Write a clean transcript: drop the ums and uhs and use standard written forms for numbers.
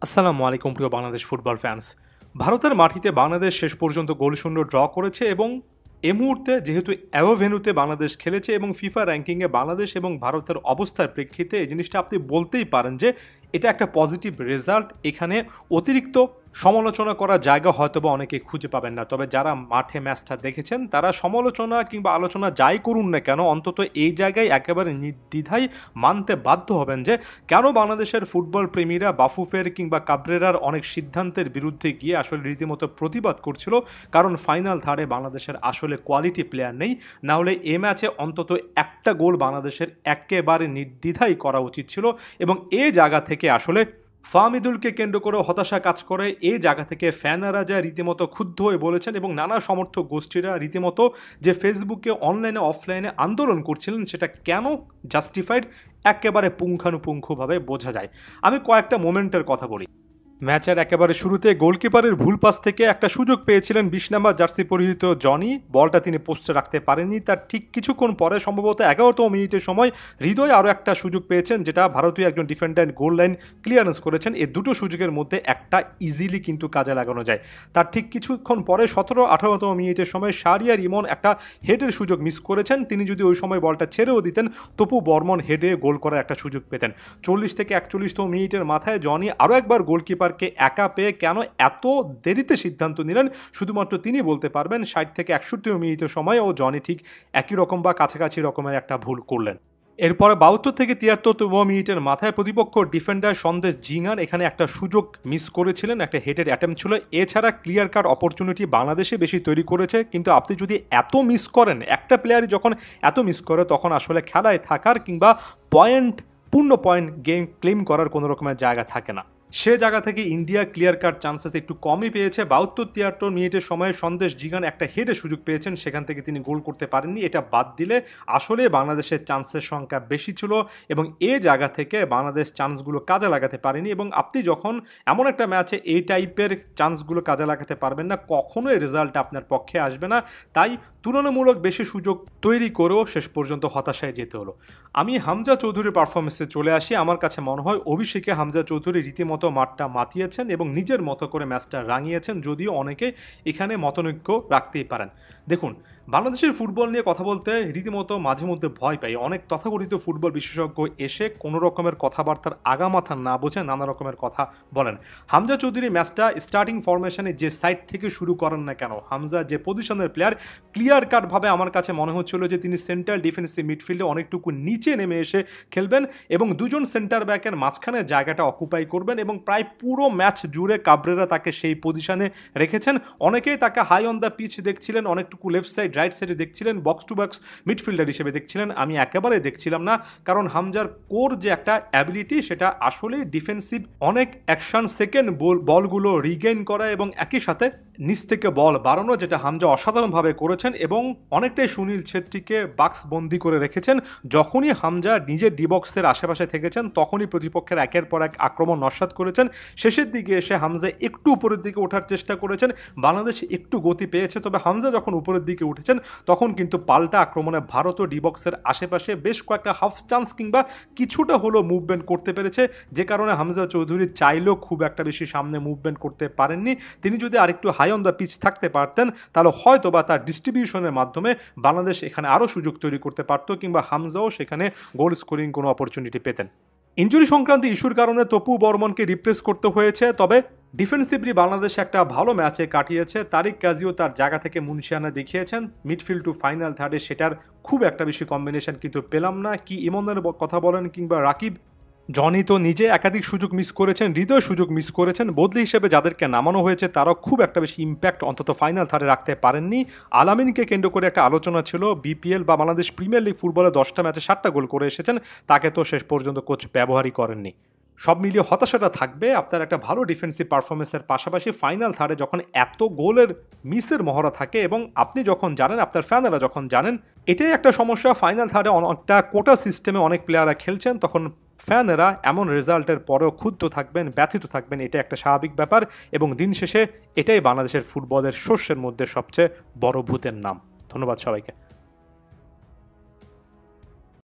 আসসালামু আলাইকুম প্রিয় বাংলাদেশ ফুটবল ফ্যান্স। ভারতের মাটিতে বাংলাদেশ শেষ পর্যন্ত গোলশূন্য ড্র করেছে এবং এ মুহূর্তে যেহেতু অ্যাওয়ে ভেন্যুতে বাংলাদেশ খেলেছে এবং ফিফা র্যাঙ্কিংয়ে বাংলাদেশ এবং ভারতের অবস্থার প্রেক্ষিতে এই জিনিসটা আপনি বলতেই পারেন যে এটা একটা পজিটিভ রেজাল্ট। এখানে অতিরিক্ত সমালোচনা করার জায়গা হয়তোবা অনেকে খুঁজে পাবেন না, তবে যারা মাঠে ম্যাচটা দেখেছেন তারা সমালোচনা কিংবা আলোচনা যাই করুন না কেন, অন্তত এই জায়গায় একেবারে নির্দ্বিধায় মানতে বাধ্য হবেন যে কেন বাংলাদেশের ফুটবল প্রেমীরা বাফুফের কিংবা কাবরেরার অনেক সিদ্ধান্তের বিরুদ্ধে গিয়ে আসলে রীতিমতো প্রতিবাদ করছিল। কারণ ফাইনাল থার্ডে বাংলাদেশের আসলে কোয়ালিটি প্লেয়ার নেই, না হলে এ ম্যাচে অন্তত একটা গোল বাংলাদেশের একেবারে নির্দ্বিধায় করা উচিত ছিল। এবং এই জায়গা থেকে আসলে ফাহমিদুলকে কেন্দ্র করে হতাশা কাজ করে। এই জায়গা থেকে ফ্যানরা যা রীতিমতো ক্ষুব্ধ হয়ে বলেছেন এবং নানা সমর্থক গোষ্ঠীরা রীতিমতো যে ফেসবুকে অনলাইনে অফলাইনে আন্দোলন করছিলেন সেটা কেন জাস্টিফাইড একেবারে পুঙ্খানুপুঙ্খভাবে বোঝা যায়। আমি কয়েকটা মোমেন্টের কথা বলি। ম্যাচের একেবারে শুরুতে গোলকিপারের ভুল পাস থেকে একটা সুযোগ পেয়েছিলেন 20 নম্বর জার্সি পরিহিত জনি, বলটা তিনি পোস্টে রাখতে পারেননি। তার ঠিক কিছুক্ষণ পরে সম্ভবত 11তম মিনিটের সময় হৃদয় আরও একটা সুযোগ পেয়েছেন, যেটা ভারতীয় একজন ডিফেন্ডার গোল লাইন ক্লিয়ারেন্স করেছেন। এই দুটো সুযোগের মধ্যে একটা ইজিলি কিন্তু কাজে লাগানো যায়। তার ঠিক কিছুক্ষণ পরে 17-18তম মিনিটের সময় শাহরিয়ার ইমন একটা হেডের সুযোগ মিস করেছেন। তিনি যদি ওই সময় বলটা ছেড়েও দিতেন তপু বর্মন হেডে গোল করার একটা সুযোগ পেতেন। 40 থেকে 41তম মিনিটের মাথায় জনি আরও একবার গোলকিপারকে একা পেয়ে কেন এত দেরিতে সিদ্ধান্ত নিলেন শুধুমাত্র তিনি বলতে পারবেন। 60 থেকে 61 মিনিটের সময় ও জনি ঠিক একই রকম বা কাছাকাছি রকমের একটা ভুল করলেন। এরপরে 72 থেকে 73তম মিনিটের মাথায় প্রতিপক্ষ ডিফেন্ডার সন্দেশ জিঙ্গান এখানে একটা সুযোগ মিস করেছিলেন, একটা হেডের অ্যাটেম্প ছিল। এছাড়া ক্লিয়ার কাট অপরচুনিটি বাংলাদেশে বেশি তৈরি করেছে, কিন্তু আপনি যদি এত মিস করেন, একটা প্লেয়ারই যখন এত মিস করে তখন আসলে খেলায় থাকার কিংবা পূর্ণ পয়েন্ট গেম ক্লেম করার কোনো রকমের জায়গা থাকে না। সে জায়গা থেকে ইন্ডিয়া ক্লিয়ার কাট চান্সেস একটু কমই পেয়েছে। 72-73 মিনিটের সময় সন্দেশ জিগান একটা হেডের সুযোগ পেয়েছেন, সেখান থেকে তিনি গোল করতে পারেননি। এটা বাদ দিলে আসলে বাংলাদেশের চান্সের সংখ্যা বেশি ছিল এবং এই জায়গা থেকে বাংলাদেশ চান্সগুলো কাজে লাগাতে পারেনি। এবং আপনি যখন এমন একটা ম্যাচে এই টাইপের চান্সগুলো কাজে লাগাতে পারবেন না, কখনোই রেজাল্ট আপনার পক্ষে আসবে না। তাই তুলনামূলক বেশি সুযোগ তৈরি করেও শেষ পর্যন্ত হতাশায় যেতে হলো। আমি হামজা চৌধুরীর পারফরমেন্সে চলে আসি। আমার কাছে মনে হয় অভিষেকে হামজা চৌধুরী রীতিমতো মাঠটা মাতিয়েছেন এবং নিজের মতো করে ম্যাচটা রাঙিয়েছেন, যদিও অনেকে এখানে মতনৈক্য রাখতেই পারেন। দেখুন, বাংলাদেশের ফুটবল নিয়ে কথা বলতে রীতিমতো মাঝে মধ্যে ভয় পাই। অনেক তথাকথিত ফুটবল বিশেষজ্ঞ এসে কোনো রকমের কথাবার্তার আগামাথা না বোঝে নানা রকমের কথা বলেন। হামজা চৌধুরী ম্যাচটা স্টার্টিং ফরমেশনে যে সাইড থেকে শুরু করেন না কেন, হামজা যে পজিশনের প্লেয়ার, ক্লিয়ার কাটভাবে আমার কাছে মনে হচ্ছিল যে তিনি সেন্ট্রাল ডিফেন্সিভ মিডফিল্ডে অনেকটুকু নিচে নেমে এসে খেলবেন এবং দুজন সেন্টার ব্যাকের মাঝখানে জায়গাটা অকুপাই করবেন। এবং প্রায় পুরো ম্যাচ জুড়ে কাবরেরা তাকে সেই পজিশনে রেখেছেন। অনেকেই তাকে হাই অন দ্য পিচ দেখছিলেন, অনেকটুকু লেফট সাইড রাইট সাইডে দেখছিলেন, বক্স টু বক্স মিডফিল্ডার হিসেবে দেখছিলেন। আমি একেবারে দেখছিলাম না, কারণ হামজার কোর যে একটা অ্যাবিলিটি সেটা আসলে ডিফেন্সিভ অনেক অ্যাকশন সেকেন্ড বলগুলো রিগেইন করা এবং একই সাথে নিচ থেকে বল বাড়ানো, যেটা হামজা অসাধারণভাবে করেছেন এবং অনেকটাই সুনীল ছেত্রীকে বাক্স বন্দি করে রেখেছেন। যখনই হামজা নিজের ডিবক্সের আশেপাশে থেকেছেন তখনই প্রতিপক্ষের একের পর এক আক্রমণ নস্যাৎ করেছেন। শেষের দিকে এসে হামজা একটু উপরের দিকে ওঠার চেষ্টা করেছেন, বাংলাদেশ একটু গতি পেয়েছে, তবে হামজা যখন উপরের দিকে উঠেছেন তখন কিন্তু পাল্টা আক্রমণে ভারতীয় ডিবক্সের আশেপাশে বেশ কয়েকটা হাফ চান্স কিংবা কিছুটা হলো মুভমেন্ট করতে পেরেছে, যে কারণে হামজা চৌধুরী চাইলেও খুব একটা বেশি সামনে মুভমেন্ট করতে পারেননি। তিনি যদি আরেকটু হাই অন দ্য পিচ থাকতে পারতেন তাহলে হয়তো বা তার ডিস্ট্রিবিউশনের মাধ্যমে বাংলাদেশ এখানে আরও সুযোগ তৈরি করতে পারত কিংবা হামজাও সেখানে গোল স্কোরিং কোনো অপরচুনিটি পেতেন। ইনজুরি সংক্রান্ত ইস্যুর কারণে তপু বর্মনকে রিপ্লেস করতে হয়েছে, তবে ডিফেন্সিভলি বাংলাদেশ একটা ভালো ম্যাচে কাটিয়েছে। তারিক কাজীও তার জায়গা থেকে মুনশিয়ানা দেখিয়েছেন। মিডফিল্ড টু ফাইনাল থার্ডে সেটার খুব একটা বেশি কম্বিনেশন কিন্তু পেলাম না। কি ইমনের কথা বলেন কিংবা রাকিব, জনি তো নিজে একাধিক সুযোগ মিস করেছেন, হৃদয় সুযোগ মিস করেছেন। বদলি হিসেবে যাদেরকে নামানো হয়েছে তারাও খুব একটা বেশি ইম্প্যাক্ট অন্তত ফাইনাল থার্ডে রাখতে পারেননি। আলামিনকে কেন্দ্র করে একটা আলোচনা ছিল, বিপিএল বা বাংলাদেশ প্রিমিয়ার লিগ ফুটবলে 10টা ম্যাচে 7টা গোল করে এসেছেন, তাকে তো শেষ পর্যন্ত কোচ ব্যবহারই করেননি। সব মিলিয়ে হতাশাটা থাকবে আপনার একটা ভালো ডিফেন্সিভ পারফরমেন্সের পাশাপাশি ফাইনাল থার্ডে যখন এত গোলের মিসের মহড়া থাকে এবং আপনি যখন জানেন, আপনার ফ্যানেরা যখন জানেন এটাই একটা সমস্যা। ফাইনাল থার্ডে অনেকটা কোটা সিস্টেমে অনেক প্লেয়াররা খেলছেন, তখন ফ্যানেরা এমন রেজাল্টের পরেও ক্ষুব্ধ থাকবেন, ব্যথিত থাকবেন, এটা একটা স্বাভাবিক ব্যাপার। এবং দিন শেষে এটাই বাংলাদেশের ফুটবলের শস্যের মধ্যে সবচেয়ে বড় ভূতের নাম। ধন্যবাদ সবাইকে।